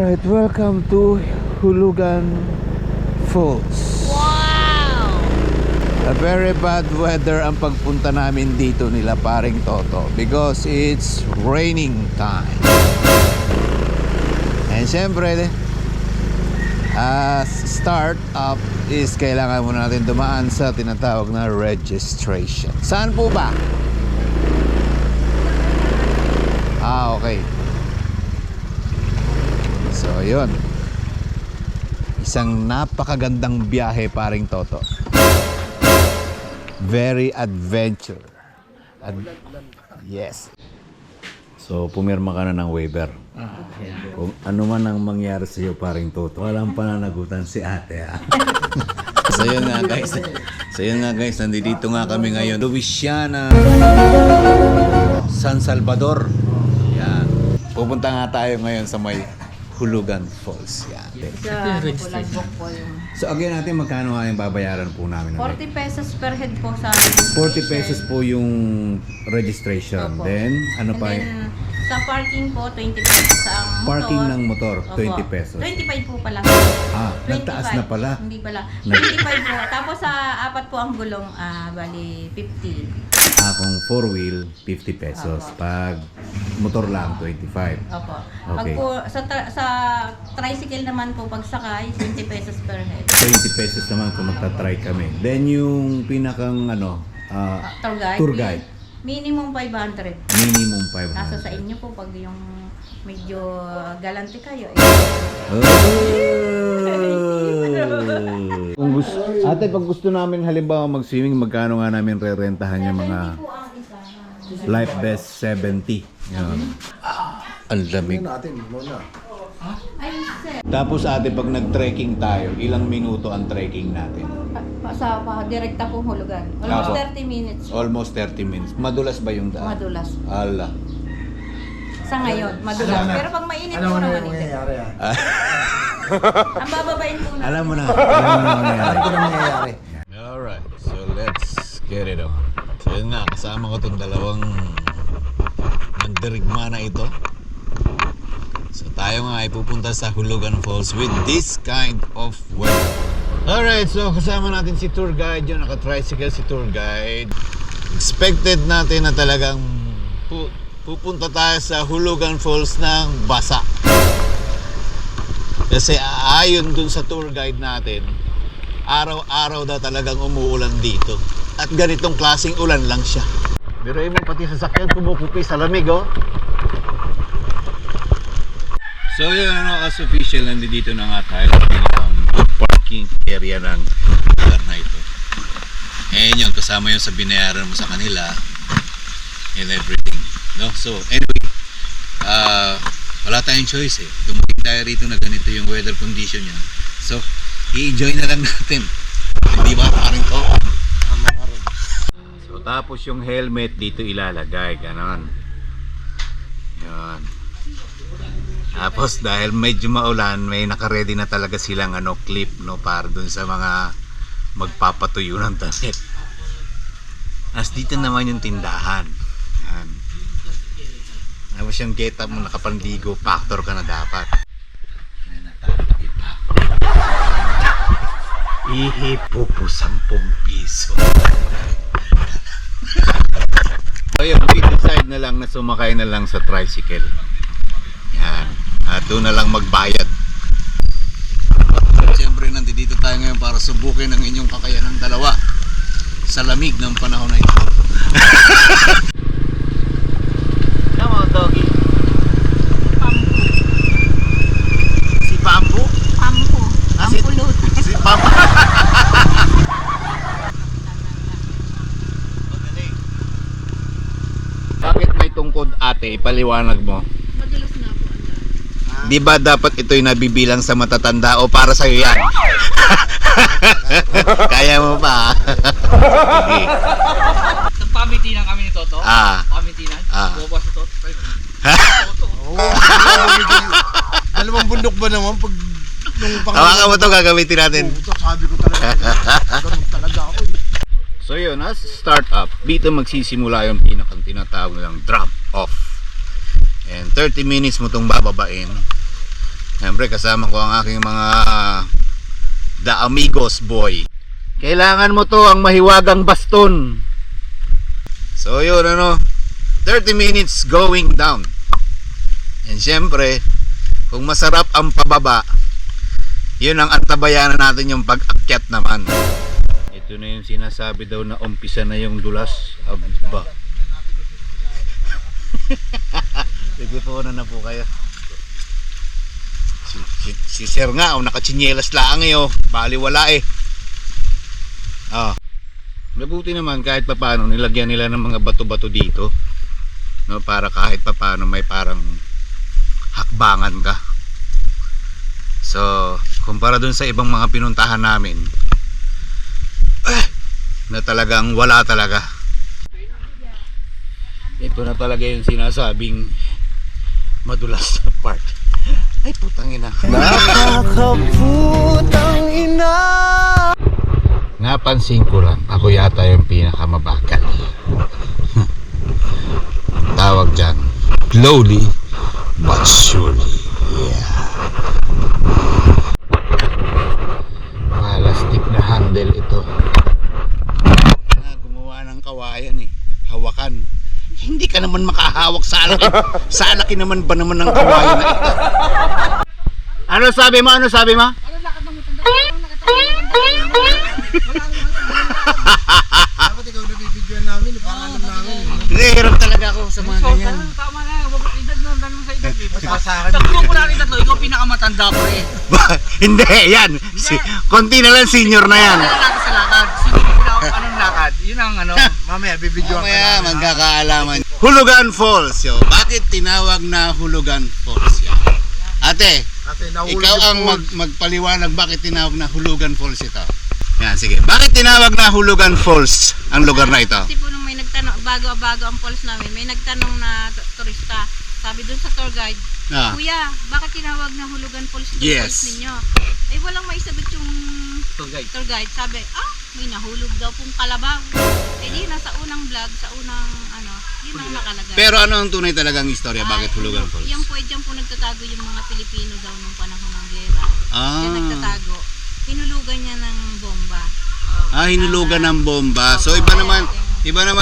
Alright, welcome to Hulugan Falls. Wow! A very bad weather ang pagpunta namin dito nila paring Toto because it's raining time. And syempre, start up is kailangan muna natin dumaan sa tinatawag na registration. Saan po ba? Okay. So, yun. Isang napakagandang biyahe paring Toto. Very adventure. Yes. So, pumirma ka na ng waiver. Kung ano man ang mangyari sa iyo paring Toto, walang pananagutan si ate. So, yun nga guys. Nandito nga kami ngayon. Louisiana, San Salvador. Yan. Pupunta nga tayo ngayon sa may Hulugan Falls. Yan. Sa Pulagbok po yung So again natin, magkano nga yung babayaran po namin? 40 pesos per head po sa 40 pesos po yung registration. Opo. Then, ano And pa? then, sa parking po, 20 pesos ang motor. Parking ng motor, Opo. 20 pesos. 25 po pala. Nagtaas na pala. Hindi pala. 25 po. Tapos sa apat po ang gulong, bali 50. Kung 4-wheel, 50 pesos. Opo. Pag motor lang, 25. Opo. Pag Okay. po, sa tricycle naman po, pag sakay, 20 pesos per head. 20 pesos naman kung magta-try kami. Then yung pinakang Tour guide. tour guide. Minimum 500. Minimum 500. Nasa sa inyo po pag yung medyo galante kayo. Kung gusto, ate, pag gusto namin halimbawa mag-swimming, magkano nga namin re-rentahan yung mga Po ang isa. life vest 70. Yan. Ang lamig. Ay, sir. Tapos ate, pag nag-trekking tayo, ilang minuto ang trekking natin? Sa direkta pong hulugan. Apo. Almost 30 minutes. Almost 30 minutes. Madulas ba yung daan? Madulas. Ala. Sa ngayon, madulas. Pero pag mainit po naman hindi. Ang bababain po naman. Alam mo na. Alam mo na nangyayari. Alright, so let's get it up. So yun nga, kasama ko itong dalawang mandirigma na ito. So tayo nga ay pupunta sa Hulugan Falls with this kind of weather. Alright, so kasama natin si tour guide yun. Naka-tricycle si tour guide. Expected natin na talagang pupunta tayo sa Hulugan Falls ng basa. Kasi ayon dun sa tour guide natin, araw-araw daw talagang umuulan dito. At ganitong klaseng ulan lang siya. Pero mo pati sa sakyan kumukupi sa lamig, oh. So yun, as official, nandito na nga tayo sa parking area ng lugar na ito. And yun, kasama yun sa binayaran mo sa kanila and everything, no? So anyway, wala tayong choice eh. Dumating tayo rito na ganito yung weather condition niya. So, i-enjoy na lang natin. Hindi ba? Parang to. So, tapos yung helmet dito ilalagay. Ganon. Yan. Tapos dahil medyo maulan, may naka-ready na talaga silang clip, no, para dun sa mga magpapatuyo ng damit. As dito naman yung tindahan. Yan. Tapos yung get up mo nakapandigo, factor ka na dapat. Ihipo po 10 piso. So yun, we decide na lang na sumakay na lang sa tricycle. Yan. At doon na lang magbayad. Siyempre nandito tayo ngayon para subukin ang inyong kakayanan dalawa sa lamig ng panahon na ito. Tama, doggy. Pampu. Si Pampu? Pampu. Si Pampu. Bakit may tungkod ate? Ipaliwanag mo. Madulas na po. Di ba dapat ito'y nabibilang sa matatanda o para sa'yo yan? Kaya mo pa. Sige. Nagpamitinan kami ni Toto. Pamitinan. Bukas si Toto. Toto. Dalawang bundok ba naman pag nung Hawakan mo ito, gagamitin natin. sabi ko talaga. Ganun talaga ako. So yun, as start up, dito magsisimula yung pinakang tinatawag nilang drop off. And 30 minutes mo itong bababain. Siyempre kasama ko ang aking mga The Amigos boy. Kailangan mo to ang mahiwagang baston. So yun 30 minutes going down. And siyempre, kung masarap ang pababa, yun ang antabayanan natin yung pag-akyat naman. Ito na yung sinasabi daw na umpisa na yung dulas. Aba. Sige po na po kayo. Si Sir nga, nakachinielas lang baliwala Mabuti naman kahit papano nilagyan nila ng mga bato-bato dito, para kahit papano may parang hakbangan ka. So kumpara dun sa ibang mga pinuntahan namin na talagang wala talaga, ito na talaga yung sinasabing madulas na part. Ay putang ina. Nakakaputang ina. Napansin ko lang, ako yata yung pinakamabagal. Tawag dyan, slowly but surely. Yeah. Plastic na handle ito. Gumawa ng kawayan hawakan. Hindi ka naman makahawak sa alaki. Sa alaki naman ba naman ng kawayan na ito? Ano sabi mo? Dapat ikaw nabibidyoan namin, para alam namin. Hirap talaga ako sa mga ganyan. Tama na, edad na, dami mo sa edad. Mas sa akin. Sa grupo natin tatlo, ikaw pinakamatanda ko Hindi, yan. Konti na lang, senior na yan. Ano natin sa lakad? Sino yung anong lakad? Yun ang Mamaya, bibidyoan ka Mamaya, namin. magkakaalaman. Hulugan Falls, yo. Bakit tinawag na Hulugan Falls yan? Ate, nahulog ikaw yung ang pool. magpaliwanag bakit tinawag na Hulugan Falls ito. Yan, sige. Bakit tinawag na Hulugan Falls ang lugar na ito? Kasi po nung may nagtanong, bago ang falls namin, may nagtanong na turista. Sabi dun sa tour guide, Kuya, bakit tinawag na Hulugan Falls yung Yes. falls ninyo? Eh walang maisagot yung tour guide. Sabi, may nahulog daw pong kalabaw. Eh di, nasa unang vlog, sa unang yun ang nakalagay. Pero ano ang tunay talagang istorya? Bakit Hulugan Falls? Yan po, dyan po nagtatago yung mga Pilipino daw nung panahon ng gera. Diyan nagtatago. Hinulugan niya ng bomba. Hinulugan ng bomba. So iba naman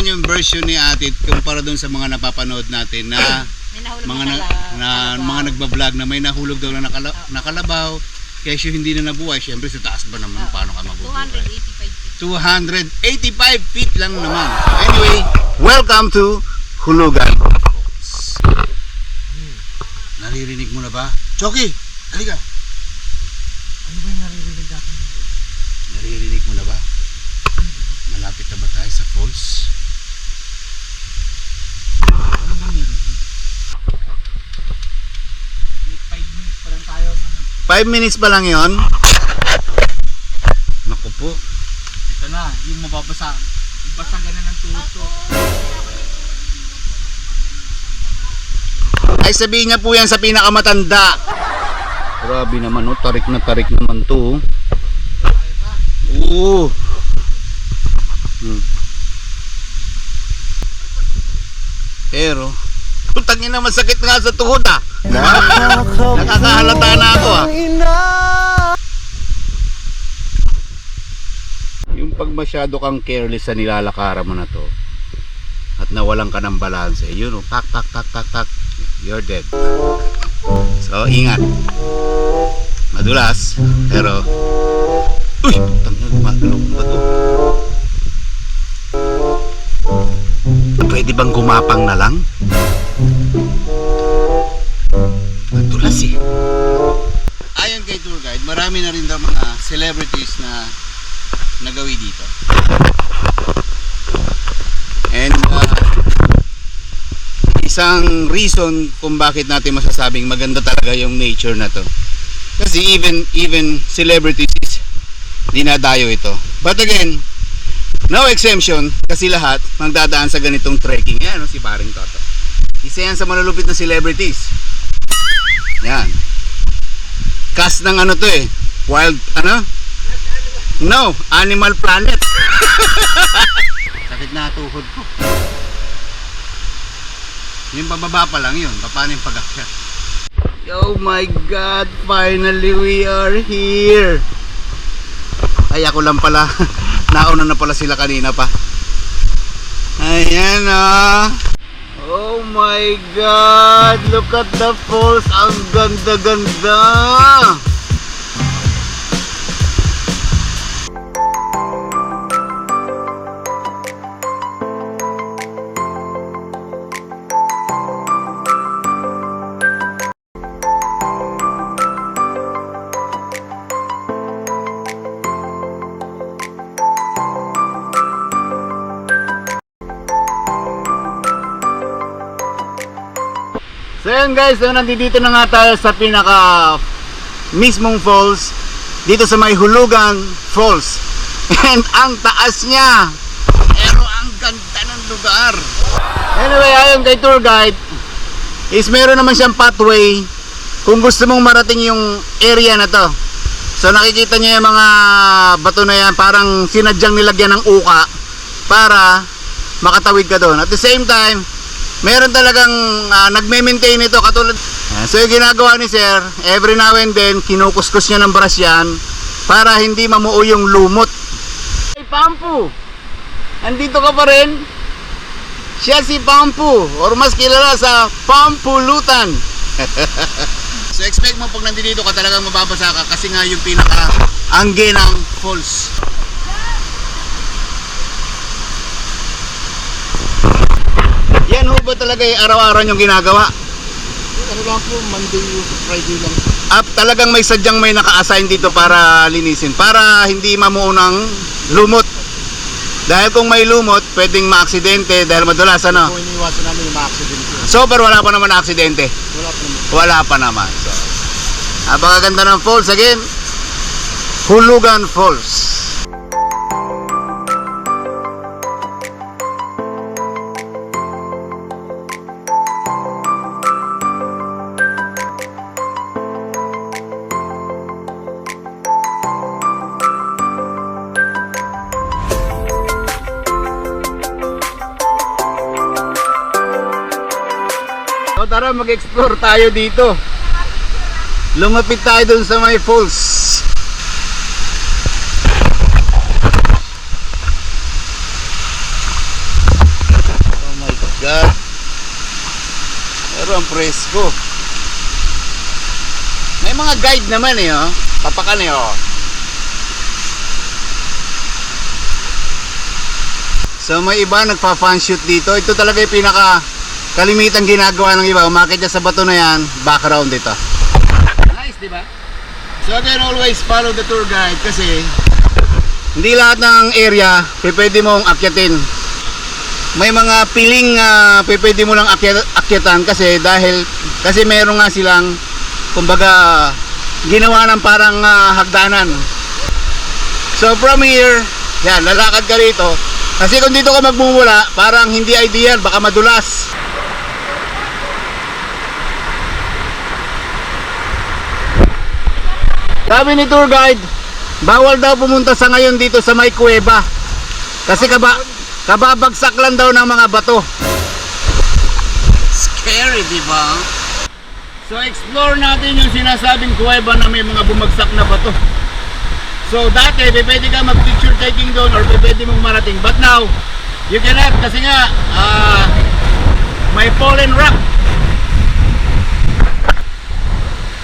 yung version ni Ate kumpara doon sa mga napapanood natin na May nahulog mga na kalabaw. mga nagba-vlog na may nahulog daw na nakalabaw. Kaya siya hindi na nabuhay. Siyempre sa taas ba naman paano ka mabubuhay? 285 feet. 285 feet lang naman. Anyway, welcome to Hulugan Falls. Naririnig mo na ba? Choki, halika. Ano ba yung naririnig natin? Naririnig mo na ba? Malapit na ba tayo sa falls? Ano ba meron? May 5 minutes pa lang tayo. 5 minutes pa lang yon. Naku po. Ito na, yung mababasa. Basagan na ng tuto. Ay sabihin niya po yan sa pinakamatanda. Grabe naman tarik na tarik naman to. Oo. Pero putang ina, masakit nga sa tuhod Nakakahalata na ako Yung pag masyado kang careless sa nilalakaran mo na to at nawalan ka ng balance, pak, you're dead. So ingat. Madulas, pero uy, putang ina, gumagalaw kong bato. Pwede bang gumapang na lang? Madulas Ayon kay tour guide, marami na rin daw mga celebrities na nagawi dito. And isang reason kung bakit natin masasabing maganda talaga yung nature na to. Kasi even celebrities dinadayo ito. But again, no exemption kasi lahat magdadaan sa ganitong trekking. Yan si Paring Toto. Isa yan sa malulupit na celebrities. Yan. Cast ng to Wild No, Animal Planet. Sakit na tuhod ko. Yung bababa pa lang yun. Paano yung pag-akyat? Oh my God, finally we are here. Ay, ako lang pala. Nauna na pala sila kanina pa. Ayan ah. Oh my God, look at the falls. Ang ganda-ganda. So yun guys, so nandito na nga tayo sa pinaka mismong falls dito sa may Hulugan Falls. And ang taas niya, pero ang ganda ng lugar. Anyway, ayon kay tour guide is meron naman siyang pathway kung gusto mong marating yung area na to. So nakikita niyo yung mga bato na yan, parang sinadyang nilagyan ng uka para makatawid ka doon. At the same time, meron talagang nagme-maintain ito katulad. So yung ginagawa ni sir, every now and then kinukuskus niya ng brush yan para hindi mamuo yung lumot. Hey Pampu, andito ka pa rin? Siya si Pampu, or mas kilala sa Pampulutan. So expect mo pag nandito ka talagang mababasa ka kasi nga yung pinaka-angge ng falls. Yan ho ba talaga araw-araw yung ginagawa? Ano lang po, Monday to Friday lang. Talagang may sadyang may naka-assign dito para linisin, para hindi mamuo ng lumot. Dahil kung may lumot, pwedeng maaksidente dahil madulas, ano? Kung iniwasan namin yung ma-accident yun. So far wala pa naman na aksidente. Wala pa naman. So, napakaganda ng falls again. Hulugan Falls. So tara, mag-explore tayo dito. Lumapit tayo dun sa may falls. Oh my God. Pero ang presko. May mga guide naman eh, oh. Papakan eh, oh. So may iba nagpa-fan shoot dito. Ito talaga yung pinaka kalimitan ginagawa ng iba. Umakit niya sa bato na yan, background dito. Nice, di ba? So again, always follow the tour guide kasi hindi lahat ng area pwede mong akyatin. May mga piling pwede mo lang akyatan kasi meron nga silang kumbaga ginawa ng parang hagdanan. So from here, yan, lalakad ka rito. Kasi kung dito ka magmumula, parang hindi ideal, baka madulas. Sabi ni tour guide, bawal daw pumunta sa ngayon dito sa may kuweba. Kasi kababagsak lang daw ng mga bato. Scary, di ba? So explore natin yung sinasabing kuweba na may mga bumagsak na bato. So dati, pwede ka mag-picture taking doon or pwede mong marating. But now, you cannot kasi nga may fallen rock.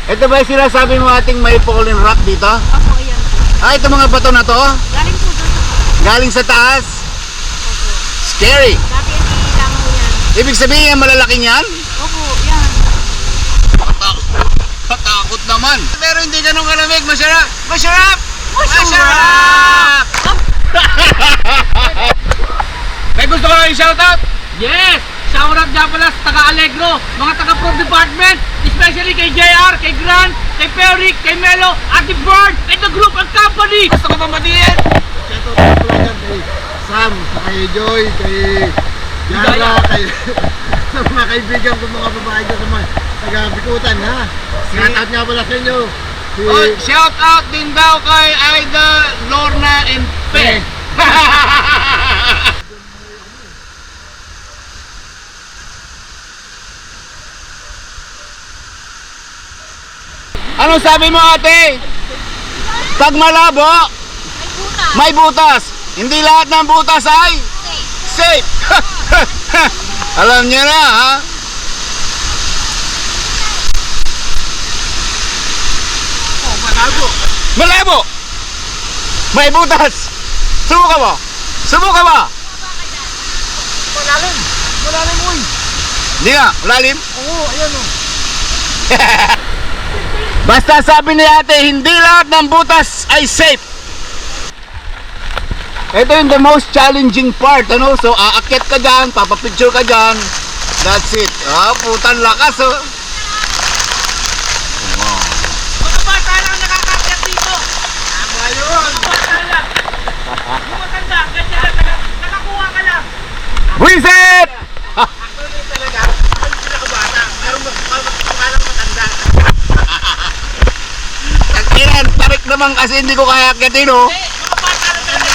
Ito ba yung sinasabi mo ating may fallen rock dito? Opo, ayan po. Ito mga bato na to? Galing po doon sa Galing sa taas? Opo. Scary. Dati yung ilang mo yan. Ibig sabihin, malalaking yan? Opo, yan. Katakot naman. Pero hindi ganun kalamig. Masarap! Masarap! Masarap! May gusto ko lang i-shoutout? Yes! Shoutout nga pala sa taga-Allegro, mga taga-Pro Department, especially kay JR, kay Grant, kay Peric, kay Melo, Ate Bird, and the group and company! Gusto ko pamatiin! Shoutout pala dyan kay Sam, kay Joy, kay Yara, kay sa mga kaibigan ko, mga babae dyan sa mga taga-Bikutan, ha? Shoutout nga pala sa inyo. Shoutout din daw kay Aida, Lorna, and Pe. Ano sabi mo, ate? Pag malabo, may butas. Hindi lahat ng butas ay safe. Alam niyo na, ha? Malabo. May butas. Subukan mo. Subukan mo. Malalim. Malalim, uy. Hindi nga, malalim. Oo, ayan o. Basta sabi ni ate, hindi lahat ng butas ay safe. Ito yung the most challenging part, ano? So, aakyat ka dyan, papapicture ka dyan. That's it. Ah, putan lakas, oh. Mga bata lang nakakakyat dito. Tama yun. Mga bata lang. Yung matanda, ganyan lang. Nakakuha ka lang. Reset! Actually talaga, ako yung pinakabata. Meron parang matanda. Tagkinan, tarik naman kasi hindi ko kaya akyatin, oh. Mga bata lang talaga.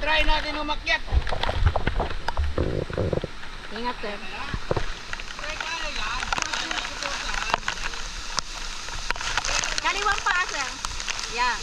Try natin umakyat. Ingat, sir. Kaliwang paa, sir. Yan.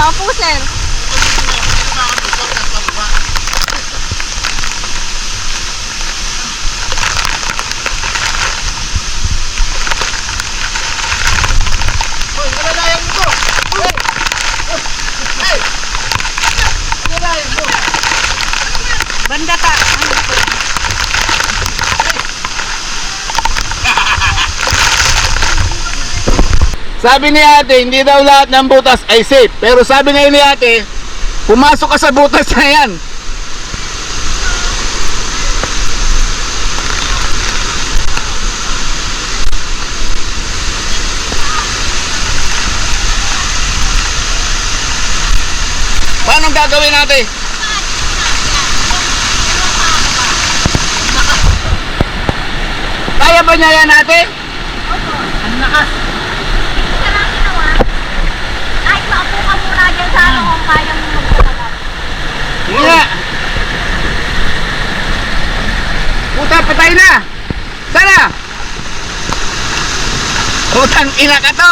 Opo, sir. Hoy, alalayan mo to. Hey! Hey! Alalayan mo. Banda ka. Ano po? Sabi ni ate, hindi daw lahat ng butas ay safe. Pero sabi ngayon ni ate, pumasok ka sa butas na yan. Paano gagawin natin? Kaya ba niya yan ate? Ang lakas. Ay, maupo ka muna dyan sa ano kung kaya mo magpapalap. Sige nga. Puta, patay na. Sana. Putang ina ka to.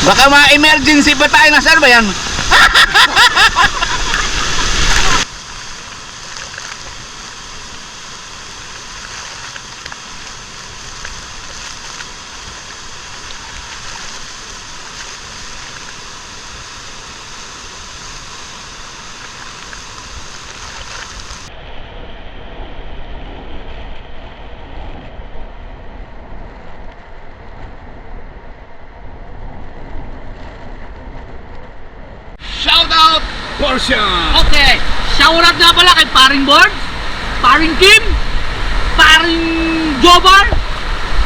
Baka ma-emergency pa tayo na, sir ba yan? Shout out portion. Okay, shout out nga pala kay Paring Board, Paring Kim, Paring Jobar,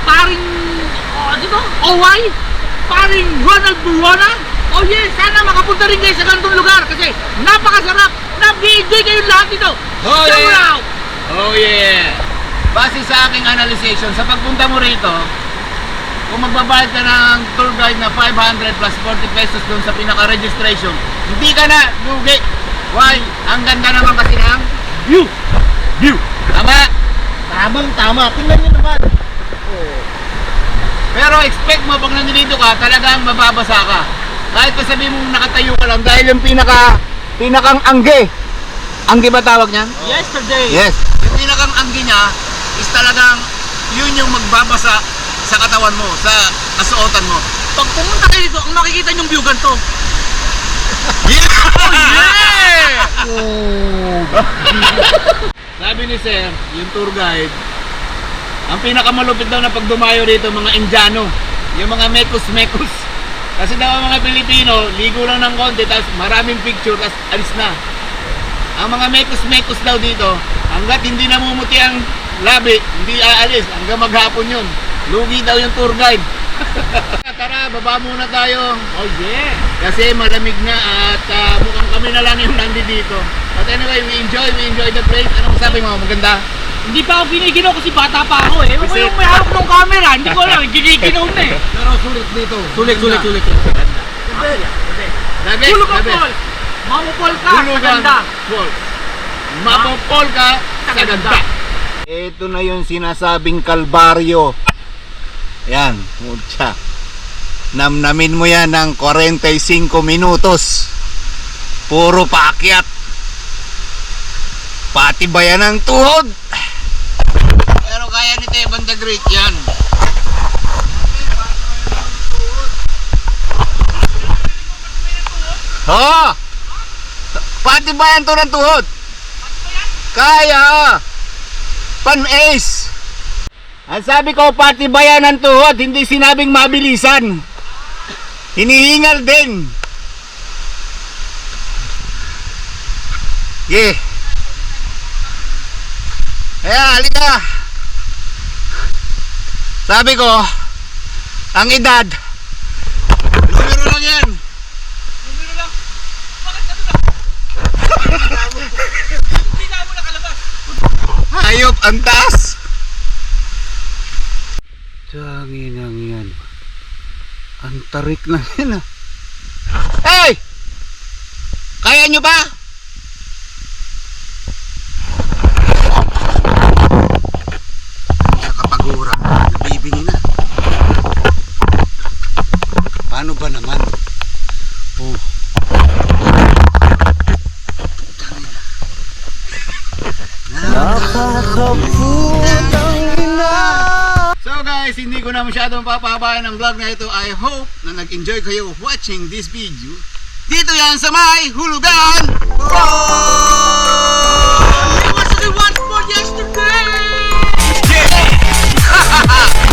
Paring dito, OY, Paring Ronald Burona. Oh yes, sana makapunta rin kayo sa ganitong lugar kasi napakasarap. Nag-enjoy kayo lahat dito. Oh, Shout yeah. out! Oh yeah. Base sa aking analyzation, sa pagpunta mo rito, kung magbabayad ka ng tour guide na 500 plus 40 pesos doon sa pinaka-registration, hindi ka na lugi. Why? Ang ganda naman kasi ng View! view. Tama? Tamang-tama. Tingnan nyo naman. Oh. Pero expect mo pag nandito ka, talagang mababasa ka. Kahit pa sabihin mong nakatayo ka lang dahil yung pinakang angge. Angge ba tawag niyan? Yesterday! Yes. Yung pinakang angge niya is talagang yun yung magbabasa sa katawan mo, sa kasuotan mo. Pag pumunta kayo dito, ang makikita niyong view ganito. Yeah! Oh yeah! Sabi ni Sir, yung tour guide, ang pinakamalupit daw na pag dumayo rito mga Indiano, yung mga mekus-mekus. Kasi daw ang mga Pilipino, ligo lang ng konti, tapos maraming picture, tapos alis na. Ang mga mekus-mekus daw dito, hanggat hindi namumuti ang labi, hindi aalis, hanggang maghapon yun. Lugi daw yung tour guide. Tara, baba muna tayo. Oh yeah! Kasi malamig na at mukhang kami na lang yung nandito. But anyway, we enjoy the place. Anong sabi mo? Maganda? Hindi pa ako giniginaw kasi bata pa ako eh. Ako yung may hawak ng camera, hindi ko alam, giniginaw na eh. Pero sulit dito. Sulit. Labi, Hulog ka, labi. Paul! Mamupol ka, Hulugan, maganda. Paul. Mapapol ka sa ganda. Ito na yung sinasabing kalbaryo. Yan, mutya. Namnamin mo yan ng 45 minutos. Puro paakyat. Pati bayan ng tuhod. Pero kaya ni Teban the Great yan. Oo! Pati bayan to ng tuhod. Kaya! Pan-ace! Ang sabi ko, pati bayan ng tuhod, hindi sinabing mabilisan. Hinihingal din. Yeah. Halika. Sabi ko, ang edad, numero lang yan. Numero lang. Bakit ano lang? Hindi na mo nakalabas. Hayop, ang taas. Tanginang yan. Ang tarik na yan ah. Hey! Kaya nyo ba? Nakapag-urang na, nabibingi na. Paano ba naman? Oh. So guys, hindi ko na masyadong papahabayan ang vlog na ito. I hope na nag-enjoy kayo watching this video. Dito yan sa may Hulugan Road!